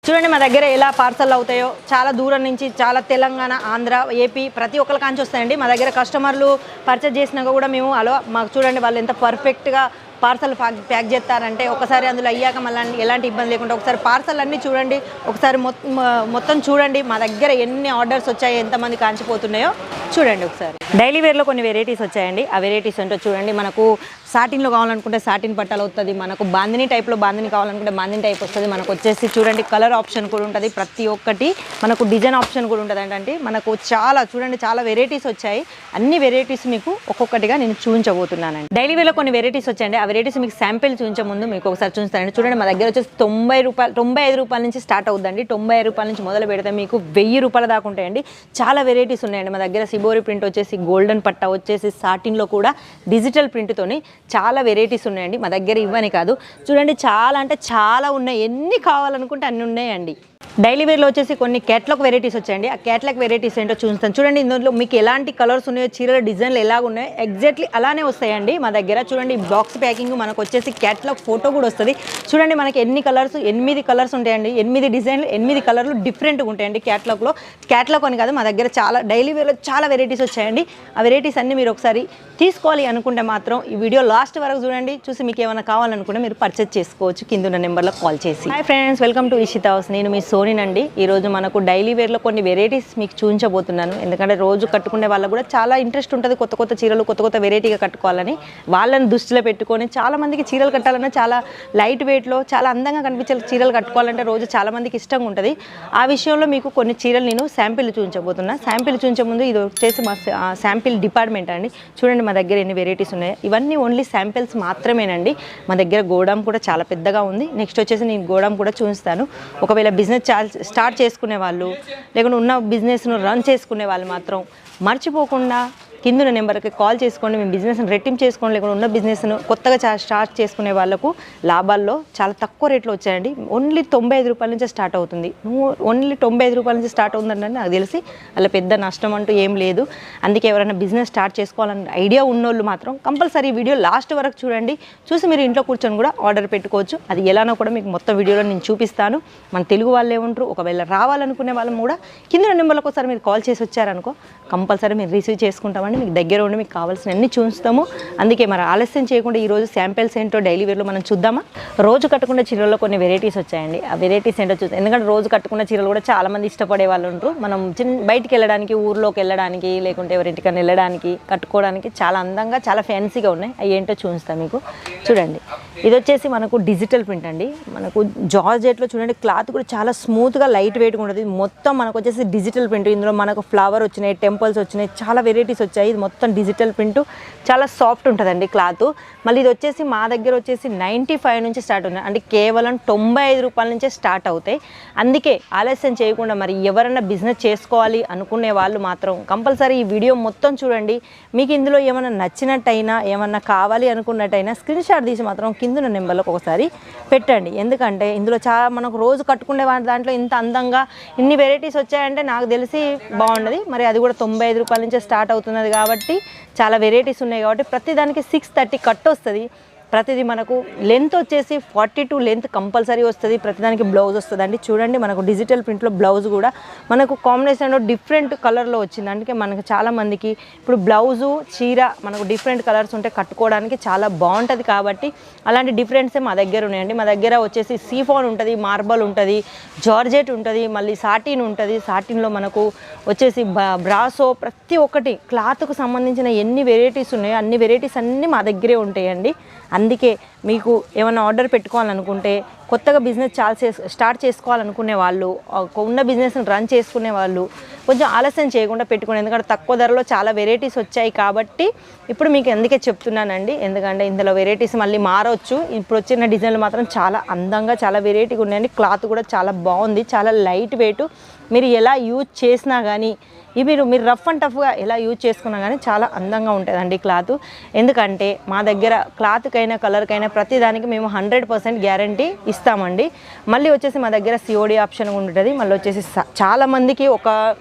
చూడండి మా దగ్గర ఎలా పార్సల్ అవుతాయో చాలా దూరం నుంచి చాలా తెలంగాణ ఆంధ్ర ఏపీ ప్రతి ఒక్కరి కాంచి వస్తాయండి మా దగ్గర కస్టమర్లు పర్చేజ్ చేసినాక కూడా మేము అలా మాకు చూడండి వాళ్ళు ఎంత పర్ఫెక్ట్గా పార్సల్ ప్యాక్ చేస్తారంటే ఒకసారి అందులో అయ్యాక మళ్ళీ ఎలాంటి ఇబ్బంది లేకుండా ఒకసారి పార్సల్ అన్నీ చూడండి ఒకసారి మొత్తం చూడండి మా దగ్గర ఎన్ని ఆర్డర్స్ వచ్చాయి ఎంతమంది కాంచిపోతున్నాయో చూడండి ఒకసారి డైలీ వేర్లో కొన్ని వెరైటీస్ వచ్చాయండి ఆ వెరైటీస్ ఏంటో చూడండి మనకు సాటిన్లో కావాలనుకుంటే సాటిన్ పట్టాలు వస్తుంది మనకు బాందిని టైప్లో బాందిని కావాలనుకుంటే బాందిని టైప్ వస్తుంది మనకు వచ్చేసి చూడండి కలర్ ఆప్షన్ కూడా ఉంటుంది ప్రతి ఒక్కటి మనకు డిజైన్ ఆప్షన్ కూడా ఉంటుంది ఏంటంటే మనకు చాలా చూడండి చాలా వెరైటీస్ వచ్చాయి అన్ని వెరైటీస్ మీకు ఒక్కొక్కటిగా నేను చూపించబోతున్నానండి డైలీ వేర్లో కొన్ని వెరైటీస్ వచ్చాయండి ఆ వెరైటీస్ మీకు శాంపిల్ చూపించే ముందు మీకు ఒకసారి చూస్తానండి చూడండి మా దగ్గర వచ్చేసి 95 రూపాయల నుంచి స్టార్ట్ అవుతుందండి 95 రూపాయల నుంచి మొదలు పెడితే మీకు 1000 రూపాయల దాకా ఉంటాయండి చాలా వెరైటీస్ ఉన్నాయండి మా దగ్గర సిబోరి ప్రింట్ వచ్చేసి గోల్డెన్ పట్టా వచ్చేసి సాటిన్లో కూడా డిజిటల్ ప్రింట్తోని చాలా వెరైటీస్ ఉన్నాయండి మా దగ్గర ఇవ్వని కాదు చూడండి చాలా అంటే చాలా ఉన్నాయి ఎన్ని కావాలనుకుంటే అన్ని ఉన్నాయండి డైలీ వేర్లో వచ్చేసి కొన్ని క్యాట్లాగ్ వెరైటీస్ వచ్చాయండి ఆ క్యాట్లాగ్ వెరైటీస్ ఏంటో చూస్తాను చూడండి ఇందులో మీకు ఎలాంటి కలర్స్ ఉన్నాయో చీరల డిజైన్లు ఎలాగ ఉన్నాయో ఎగ్జాక్ట్లీ అలానే వస్తాయండి మా దగ్గర చూడండి బాక్స్ ప్యాకింగ్ మనకు వచ్చేసి క్యాట్లాగ్ ఫోటో కూడా వస్తుంది చూడండి మనకి ఎన్ని కలర్స్ 8 కలర్స్ ఉంటాయండి 8 డిజైన్లు 8 కలర్లు డిఫరెంట్గా ఉంటాయండి క్యాట్లాగ్ అని కాదు మా దగ్గర చాలా డైలీ వేర్లో చాలా వెరైటీస్ వచ్చాయండి ఆ వెరైటీస్ అన్ని మీరు ఒకసారి తీసుకోవాలి అనుకుంటే మాత్రం ఈ వీడియో లాస్ట్ వరకు చూడండి చూసి మీకు ఏమైనా కావాలనుకుంటే మీరు పర్చేజ్ చేసుకోవచ్చు కింద ఉన్న నెంబర్లో కాల్ చేసి hi friends welcome to Ishita house నేను మీ సోనినండి ఈరోజు మనకు డైలీ వేర్లో కొన్ని వెరైటీస్ మీకు చూపించబోతున్నాను ఎందుకంటే రోజు కట్టుకునే వాళ్ళకు కూడా చాలా ఇంట్రెస్ట్ ఉంటుంది కొత్త చీరలు కొత్త వెరైటీగా కట్టుకోవాలని వాళ్ళని దృష్టిలో పెట్టుకొని చాలా మందికి చీరలు కట్టాలన్నా చాలా లైట్ వెయిట్లో చాలా అందంగా కనిపించే చీరలు కట్టుకోవాలంటే రోజు చాలా మందికి ఇష్టంగా ఉంటుంది ఆ విషయంలో మీకు కొన్ని చీరలు నేను శాంపిల్ చూపించబోతున్నా శాంపిల్ చూపించే ముందు ఇది వచ్చేసి మా శాంపిల్ డిపార్ట్మెంట్ అండి చూడండి మా దగ్గర ఎన్ని వెరైటీస్ ఉన్నాయి ఇవన్నీ ఓన్లీ శాంపిల్స్ మాత్రమేనండి మా దగ్గర గోడాం కూడా చాలా పెద్దగా ఉంది నెక్స్ట్ వచ్చేసి నేను గోడాం కూడా చూపిస్తాను ఒకవేళ బిజినెస్ స్టార్ట్ చేసుకునే వాళ్ళు లేకుంటే ఉన్న బిజినెస్ను రన్ చేసుకునే వాళ్ళు మాత్రం మర్చిపోకుండా కింద నెంబర్కి కాల్ చేసుకోండి మేము బిజినెస్ని రెట్టింపు చేసుకోండి లేకుండా ఉన్న బిజినెస్ను కొత్తగా స్టార్ట్ చేసుకునే వాళ్ళకు లాభాల్లో చాలా తక్కువ రేట్లో వచ్చాయండి ఓన్లీ 95 రూపాయల నుంచి స్టార్ట్ అవుతుంది ఓన్లీ 95 రూపాయల నుంచి స్టార్ట్ అవుతుందంటే నాకు తెలిసి అలా పెద్ద నష్టం అంటూ ఏం లేదు అందుకే ఎవరైనా బిజినెస్ స్టార్ట్ చేసుకోవాలని ఐడియా ఉన్నోళ్ళు మాత్రం కంపల్సరీ వీడియో లాస్ట్ వరకు చూడండి చూసి మీరు ఇంట్లో కూర్చొని కూడా ఆర్డర్ పెట్టుకోవచ్చు అది ఎలానో కూడా మీకు మొత్తం వీడియోలో నేను చూపిస్తాను మన తెలుగు వాళ్ళే ఉంటారు ఒకవేళ రావాలనుకునే వాళ్ళం కూడా కింద నెంబర్లకు ఒకసారి మీరు కాల్ చేసి వచ్చారనుకో కంపల్సరీ మీరు రిసీవ్ చేసుకుంటామని మీకు దగ్గర ఉండి మీకు కావాల్సిన అన్ని చూస్తాము అందుకే మరి ఆలస్యం చేయకుండా ఈరోజు శాంపిల్స్ ఏంటో డైలీ వేర్లో మనం చూద్దామా రోజు కట్టుకున్న చీరల్లో కొన్ని వెరైటీస్ వచ్చాయండి ఆ వెరైటీస్ ఏంటో చూద్దాం ఎందుకంటే రోజు కట్టుకున్న చీరలు కూడా చాలా మంది ఇష్టపడే వాళ్ళు ఉంటారు మనం బయటికి వెళ్ళడానికి ఊర్లోకి వెళ్ళడానికి లేకుంటే ఎవరింటికన్నా వెళ్ళడానికి కట్టుకోవడానికి చాలా అందంగా చాలా ఫ్యాన్సీగా ఉన్నాయి అవి ఏంటో చూస్తాం మీకు చూడండి ఇది వచ్చేసి మనకు డిజిటల్ ప్రింట్ అండి మనకు జార్జెట్లో చూడండి క్లాత్ కూడా చాలా స్మూత్గా లైట్ వెయిట్గా ఉంటుంది మొత్తం మనకు వచ్చేసి డిజిటల్ ప్రింట్ ఇందులో మనకు ఫ్లవర్ వచ్చినాయి టెంపుల్స్ వచ్చినాయి చాలా వెరైటీస్ వచ్చాయి ఇది మొత్తం డిజిటల్ ప్రింట్ చాలా సాఫ్ట్ ఉంటుందండి క్లాత్ మళ్ళీ ఇది వచ్చేసి మా దగ్గర వచ్చేసి 95 నుంచి స్టార్ట్ ఉన్నాయి అంటే కేవలం 95 రూపాయల నుంచే స్టార్ట్ అవుతాయి అందుకే ఆలస్యం చేయకుండా మరి ఎవరైనా బిజినెస్ చేసుకోవాలి అనుకునే వాళ్ళు మాత్రం కంపల్సరీ ఈ వీడియో మొత్తం చూడండి మీకు ఇందులో ఏమైనా నచ్చినట్టయినా ఏమన్నా కావాలి అనుకున్నట్టయినా స్క్రీన్ షాట్ తీసి మాత్రం కింద నెంబర్లకు ఒకసారి పెట్టండి ఎందుకంటే ఇందులో చాలా మనకు రోజు కట్టుకునే దాంట్లో ఇంత అందంగా ఇన్ని వెరైటీస్ వచ్చాయంటే నాకు తెలిసి బాగుండదు మరి అది కూడా 95 రూపాయల నుంచే స్టార్ట్ అవుతున్నది కాబట్టి చాలా వెరైటీస్ ఉన్నాయి కాబట్టి ప్రతిదానికి 630 కట్ వస్తుంది ప్రతిదీ మనకు లెంత్ వచ్చేసి 42 లెంత్ కంపల్సరీ వస్తుంది ప్రతిదానికి బ్లౌజ్ వస్తుందండి చూడండి మనకు డిజిటల్ ప్రింట్లో బ్లౌజ్ కూడా మనకు కాంబినేషన్లో డిఫరెంట్ కలర్లో వచ్చింది అందుకే మనకు చాలామందికి ఇప్పుడు బ్లౌజు చీర మనకు డిఫరెంట్ కలర్స్ ఉంటే కట్టుకోవడానికి చాలా బాగుంటుంది కాబట్టి అలాంటి డిఫరెన్సే మా దగ్గర ఉన్నాయండి మా దగ్గర వచ్చేసి సీఫాన్ ఉంటుంది మార్బల్ ఉంటుంది జార్జెట్ ఉంటుంది మళ్ళీ సాటిన్ ఉంటుంది సాటిన్లో మనకు వచ్చేసి బ్రాసో ప్రతి ఒక్కటి క్లాత్కు సంబంధించిన ఎన్ని వెరైటీస్ ఉన్నాయో అన్ని వెరైటీస్ అన్నీ మా దగ్గరే ఉంటాయండి అందుకే మీకు ఏమైనా ఆర్డర్ పెట్టుకోవాలనుకుంటే కొత్తగా బిజినెస్ స్టార్ట్ చేసుకోవాలనుకునే వాళ్ళు ఉన్న బిజినెస్ని రన్ చేసుకునే వాళ్ళు కొంచెం ఆలస్యం చేయకుండా పెట్టుకోండి ఎందుకంటే తక్కువ ధరలో చాలా వెరైటీస్ వచ్చాయి కాబట్టి ఇప్పుడు మీకు అందుకే చెప్తున్నానండి ఎందుకంటే ఇందులో వెరైటీస్ మళ్ళీ మారవచ్చు ఇప్పుడు వచ్చిన డిజైన్లు మాత్రం చాలా అందంగా చాలా వెరైటీగా ఉన్నాయండి క్లాత్ కూడా చాలా బాగుంది చాలా లైట్ వెయిట్ మీరు ఎలా యూజ్ చేసినా కానీ ఇవి మీరు రఫ్ అండ్ టఫ్గా ఎలా యూజ్ చేసుకున్నా కానీ చాలా అందంగా ఉంటుందండి క్లాత్. ఎందుకంటే మా దగ్గర క్లాత్కైనా కలర్కైనా ప్రతిదానికి మేము 100% గ్యారంటీ ఇస్తామండి. మళ్ళీ వచ్చేసి మా దగ్గర COD ఆప్షన్ ఉంటుంది. మళ్ళీ వచ్చేసి చాలామందికి ఒక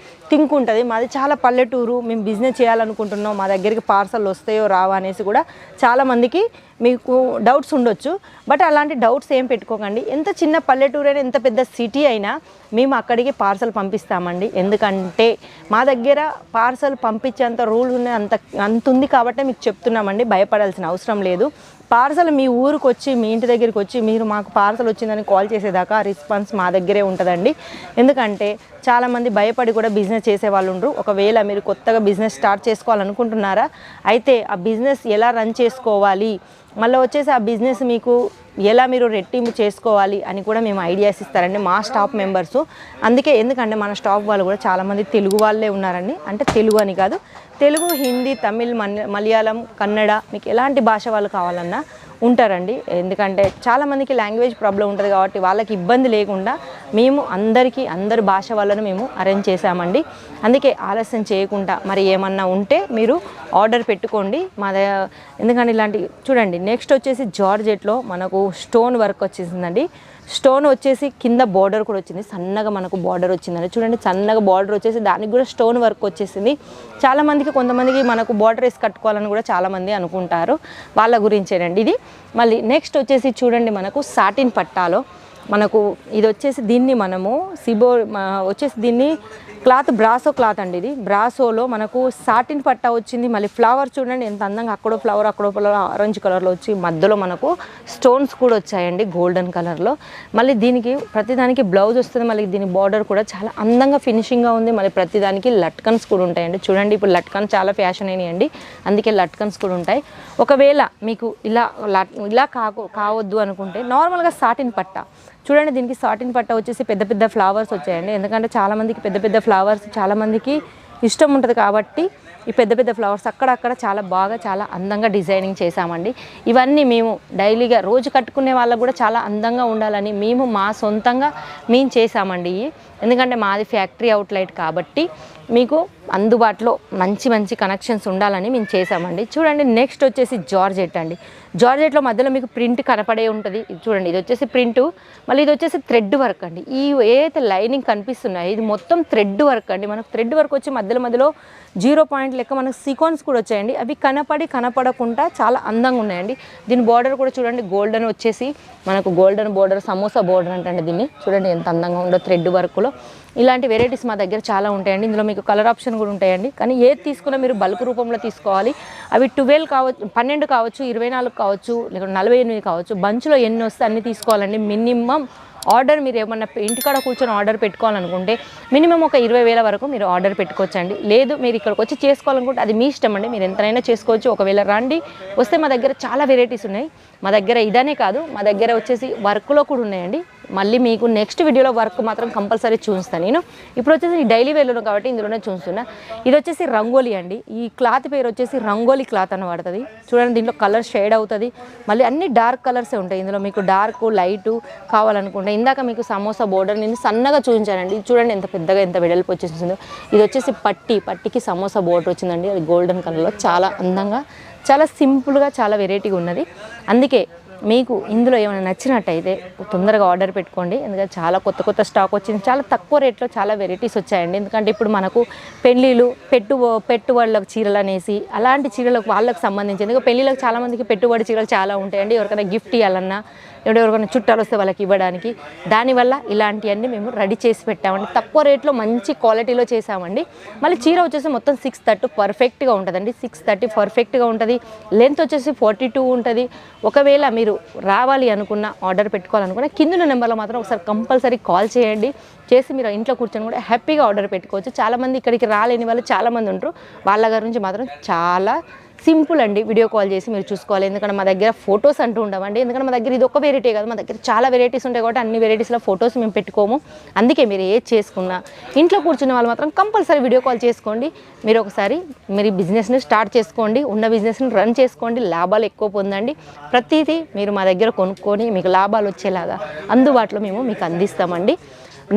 థింక్ ఉంటుంది, మాది చాలా పల్లెటూరు, మేము బిజినెస్ చేయాలనుకుంటున్నాం, మా దగ్గరికి పార్సల్ వస్తాయో రావా అనేసి కూడా చాలామందికి మీకు డౌట్స్ ఉండొచ్చు. బట్ అలాంటి డౌట్స్ ఏం పెట్టుకోకండి. ఎంత చిన్న పల్లెటూరు అయినా ఎంత పెద్ద సిటీ అయినా మేము అక్కడికి పార్సల్ పంపిస్తామండి. ఎందుకంటే మా దగ్గర పార్సల్ పంపించేంత రూల్ ఉన్నాయి, అంత ఉంది కాబట్టి మీకు చెప్తున్నామండి. భయపడాల్సిన అవసరం లేదు. పార్సల్ మీ ఊరికి వచ్చి మీ ఇంటి దగ్గరికి వచ్చి మీరు మాకు పార్సల్ వచ్చిందని కాల్ చేసేదాకా రెస్పాన్స్ మా దగ్గరే ఉంటుందండి. ఎందుకంటే చాలామంది భయపడి కూడా బిజినెస్ చేసే వాళ్ళు ఉండరు. ఒకవేళ మీరు కొత్తగా బిజినెస్ స్టార్ట్ చేసుకోవాలనుకుంటున్నారా, అయితే ఆ బిజినెస్ ఎలా రన్ చేసుకోవాలి, మళ్ళీ వచ్చేసి ఆ బిజినెస్ మీకు ఎలా మీరు రెట్టింపు చేసుకోవాలి అని కూడా మేము ఐడియాస్ ఇస్తారండి మా స్టాఫ్ మెంబర్సు. అందుకే ఎందుకంటే మన స్టాఫ్ వాళ్ళు కూడా చాలామంది తెలుగు వాళ్ళే ఉన్నారండి. అంటే తెలుగు అని కాదు, తెలుగు, హిందీ, తమిళ్, మలయాళం, కన్నడ, మీకు ఎలాంటి భాష వాళ్ళు కావాలన్నా ఉంటారండి. ఎందుకంటే చాలామందికి లాంగ్వేజ్ ప్రాబ్లం ఉంటుంది కాబట్టి వాళ్ళకి ఇబ్బంది లేకుండా మేము అందరి భాష వాళ్ళను మేము అరేంజ్ చేసామండి. అందుకే ఆలస్యం చేయకుండా మరి ఏమన్నా ఉంటే మీరు ఆర్డర్ పెట్టుకోండి ఎందుకంటే ఇలాంటి చూడండి. నెక్స్ట్ వచ్చేసి జార్జెట్లో మనకు స్టోన్ వర్క్ వచ్చేసిందండి. స్టోన్ వచ్చేసి కింద బార్డర్ కూడా వచ్చింది, సన్నగా మనకు బార్డర్ వచ్చిందండి. చూడండి, సన్నగా బార్డర్ వచ్చేసి దానికి కూడా స్టోన్ వర్క్ వచ్చేసింది. చాలామందికి కొంతమందికి మనకు బార్డర్ వేసి కట్టుకోవాలని కూడా చాలామంది అనుకుంటారు, వాళ్ళ గురించేనండి ఇది. మళ్ళీ నెక్స్ట్ వచ్చేసి చూడండి, మనకు సాటిన్ పట్టాలో మనకు ఇది వచ్చేసి దీన్ని మనము వచ్చేసి దీన్ని క్లాత్ బ్రాసో క్లాత్ అండి. ఇది బ్రాసోలో మనకు సాటిన్ పట్టా వచ్చింది. మళ్ళీ ఫ్లవర్ చూడండి ఎంత అందంగా, అక్కడో ఫ్లవర్ ఆరెంజ్ కలర్లో వచ్చి మధ్యలో మనకు స్టోన్స్ కూడా వచ్చాయండి గోల్డెన్ కలర్లో. మళ్ళీ దీనికి ప్రతిదానికి బ్లౌజ్ వస్తుంది. మళ్ళీ దీని బార్డర్ కూడా చాలా అందంగా ఫినిషింగ్గా ఉంది. మళ్ళీ ప్రతిదానికి లట్కన్స్ కూడా ఉంటాయండి. చూడండి, ఇప్పుడు లట్కన్స్ చాలా ఫ్యాషన్ అయినాయండి, అందుకే లట్కన్స్ కూడా ఉంటాయి. ఒకవేళ మీకు ఇలా కావద్దు అనుకుంటే నార్మల్గా సాటిన్ పట్టా చూడండి. దీనికి సాటిన్ పట్టా వచ్చేసి పెద్ద పెద్ద ఫ్లవర్స్ వచ్చాయండి. ఎందుకంటే చాలామందికి పెద్ద పెద్ద ఫ్లవర్స్ చాలామందికి ఇష్టం ఉంటుంది కాబట్టి ఈ పెద్ద పెద్ద ఫ్లవర్స్ అక్కడక్కడ చాలా అందంగా డిజైనింగ్ చేశామండి. ఇవన్నీ మేము డైలీగా రోజు కట్టుకునే వాళ్ళకు కూడా చాలా అందంగా ఉండాలని మేము మా సొంతంగా మేము చేసామండి. ఎందుకంటే మాది ఫ్యాక్టరీ అవుట్లెట్ కాబట్టి మీకు అందుబాటులో మంచి కనెక్షన్స్ ఉండాలని మేము చేసామండి. చూడండి, నెక్స్ట్ వచ్చేసి జార్జెట్ అండి. జార్జెట్లో మధ్యలో మీకు ప్రింట్ కనపడే ఉంటుంది. చూడండి, ఇది వచ్చేసి ప్రింటు, మళ్ళీ ఇది వచ్చేసి థ్రెడ్ వర్క్ అండి. ఈ ఏదైతే లైనింగ్ కనిపిస్తున్నాయో ఇది మొత్తం థ్రెడ్ వర్క్ అండి. మనకు థ్రెడ్ వర్క్ వచ్చి మధ్యలో 0 పాయింట్ లెక్క మనకు సీక్వెన్స్ కూడా వచ్చాయండి. అవి కనపడకుండా చాలా అందంగా ఉన్నాయండి. దీని బార్డర్ కూడా చూడండి, గోల్డెన్ వచ్చేసి మనకు గోల్డెన్ బార్డర్, సమోసా బార్డర్ అంటే దీన్ని చూడండి ఎంత అందంగా ఉందో థ్రెడ్ వర్క్లో. ఇలాంటి వెరైటీస్ మా దగ్గర చాలా ఉంటాయండి. ఇందులో మీకు కలర్ ఆప్షన్ కూడా ఉంటాయండి. కానీ ఏది తీసుకున్నా మీరు బల్క్ రూపంలో తీసుకోవాలి. అవి 12 కావచ్చు, 12 కావచ్చు, 24 కావచ్చు, లేకపోతే 48 కావచ్చు. బంచ్లో ఎన్ని వస్తే అన్ని తీసుకోవాలండి. మినిమం ఆర్డర్ మీరు ఏమన్నా ఇంటికాడ కూర్చొని ఆర్డర్ పెట్టుకోవాలనుకుంటే మినిమం ఒక 20,000 వరకు మీరు ఆర్డర్ పెట్టుకోవచ్చండి. లేదు మీరు ఇక్కడికి వచ్చి చేసుకోవాలనుకుంటే అది మీ ఇష్టం అండి, మీరు ఎంతైనా చేసుకోవచ్చు. ఒకవేళ రండి, వస్తే మా దగ్గర చాలా వెరైటీస్ ఉన్నాయి. మా దగ్గర ఇదనే కాదు, మా దగ్గర వచ్చేసి వర్క్లో కూడా ఉన్నాయండి. మళ్ళీ మీకు నెక్స్ట్ వీడియోలో వర్క్ మాత్రం కంపల్సరీ చూస్తాను నేను. ఇప్పుడు వచ్చేసి డైలీ వేర్లో కాబట్టి ఇందులోనే చూస్తున్నా. ఇది వచ్చేసి రంగోలీ అండి. ఈ క్లాత్ పేరు వచ్చేసి రంగోలీ క్లాత్ అని పడుతుంది. చూడండి, దీంట్లో కలర్ షేడ్ అవుతుంది. మళ్ళీ అన్ని డార్క్ కలర్సే ఉంటాయి. ఇందులో మీకు డార్క్, లైటు కావాలనుకుంటే ఇందాక మీకు సమోసా బోర్డర్ నేను సన్నగా చూపించానండి. ఇది చూడండి ఎంత పెద్దగా, ఎంత వెడల్పు వచ్చేసిందో. ఇది వచ్చేసి పట్టికి సమోసా బోర్డర్ వచ్చిందండి. అది గోల్డెన్ కలర్లో చాలా అందంగా, చాలా సింపుల్గా, చాలా వెరైటీగా ఉన్నది. అందుకే మీకు ఇందులో ఏమైనా నచ్చినట్టయితే తొందరగా ఆర్డర్ పెట్టుకోండి. ఎందుకంటే చాలా కొత్త స్టాక్ వచ్చింది, చాలా తక్కువ రేట్లో చాలా వెరైటీస్ వచ్చాయండి. ఎందుకంటే ఇప్పుడు మనకు పెళ్ళిళ్ళు, పెట్టుబడులకు చీరలు అనేసి అలాంటి చీరలకు వాళ్ళకి సంబంధించి, ఎందుకంటే పెళ్ళిళ్ళకి చాలామందికి పెట్టుబడి చీరలు చాలా ఉంటాయండి. ఎవరికైనా గిఫ్ట్ ఇవ్వాలన్నా, ఎవరికైనా చుట్టాలు వస్తే వాళ్ళకి ఇవ్వడానికి, దానివల్ల ఇలాంటివన్నీ మేము రెడీ చేసి పెట్టామండి. తక్కువ రేట్లో మంచి క్వాలిటీలో చేసామండి. మళ్ళీ చీర వచ్చేసి మొత్తం 630 పర్ఫెక్ట్గా ఉంటుందండి. 630 పర్ఫెక్ట్గా ఉంటుంది. లెంత్ వచ్చేసి 42 ఉంటుంది. ఒకవేళ మీరు రావాలి అనుకున్న, ఆర్డర్ పెట్టుకోవాలనుకున్న కింద నెంబర్లో మాత్రం ఒకసారి కంపల్సరీ కాల్ చేయండి. చేసి మీరు ఇంట్లో కూర్చొని కూడా హ్యాపీగా ఆర్డర్ పెట్టుకోవచ్చు. చాలామంది ఇక్కడికి రాలేని వాళ్ళు చాలామంది ఉంటారు. వాళ్ళ గురించి మాత్రం చాలా సింపుల్ అండి. వీడియో కాల్ చేసి మీరు చూసుకోవాలి. ఎందుకంటే మా దగ్గర ఫొటోస్ అంటూ ఉండవండి. ఎందుకంటే మా దగ్గర ఇది ఒక వెరైటీ కాదు, మా దగ్గర చాలా వెరైటీస్ ఉంటాయి కాబట్టి అన్ని వెరైటీస్లో ఫొటోస్ మేము పెట్టుకోము. అందుకే మీరు ఏది చేసుకున్నా ఇంట్లో కూర్చునే వాళ్ళు మాత్రం కంపల్సరీ వీడియో కాల్ చేసుకోండి. మీరు ఒకసారి మీరు బిజినెస్ని స్టార్ట్ చేసుకోండి, ఉన్న బిజినెస్ని రన్ చేసుకోండి, లాభాలు ఎక్కువ పొందండి. ప్రతిదీ మీరు మా దగ్గర కొనుక్కొని మీకు లాభాలు వచ్చేలాగా అందుబాటులో మేము మీకు అందిస్తామండి.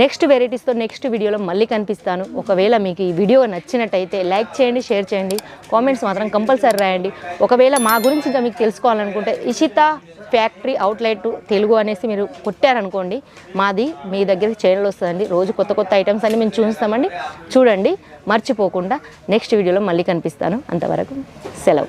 నెక్స్ట్ వెరైటీస్తో నెక్స్ట్ వీడియోలో మళ్ళీ కనిపిస్తాను. ఒకవేళ మీకు ఈ వీడియో నచ్చినట్టయితే లైక్ చేయండి, షేర్ చేయండి, కామెంట్స్ మాత్రం కంపల్సరీ రాయండి. ఒకవేళ మా గురించి ఇంకా మీకు తెలుసుకోవాలనుకుంటే ఇషిత ఫ్యాక్టరీ అవుట్లెట్ తెలుగు అనేసి మీరు కొట్టారనుకోండి, మాది మీ దగ్గరికి ఛానల్ వస్తుందండి. రోజు కొత్త కొత్త ఐటమ్స్ అన్ని మేము చూపిస్తామండి. చూడండి, మర్చిపోకుండా. నెక్స్ట్ వీడియోలో మళ్ళీ కనిపిస్తాను. అంతవరకు సెలవు.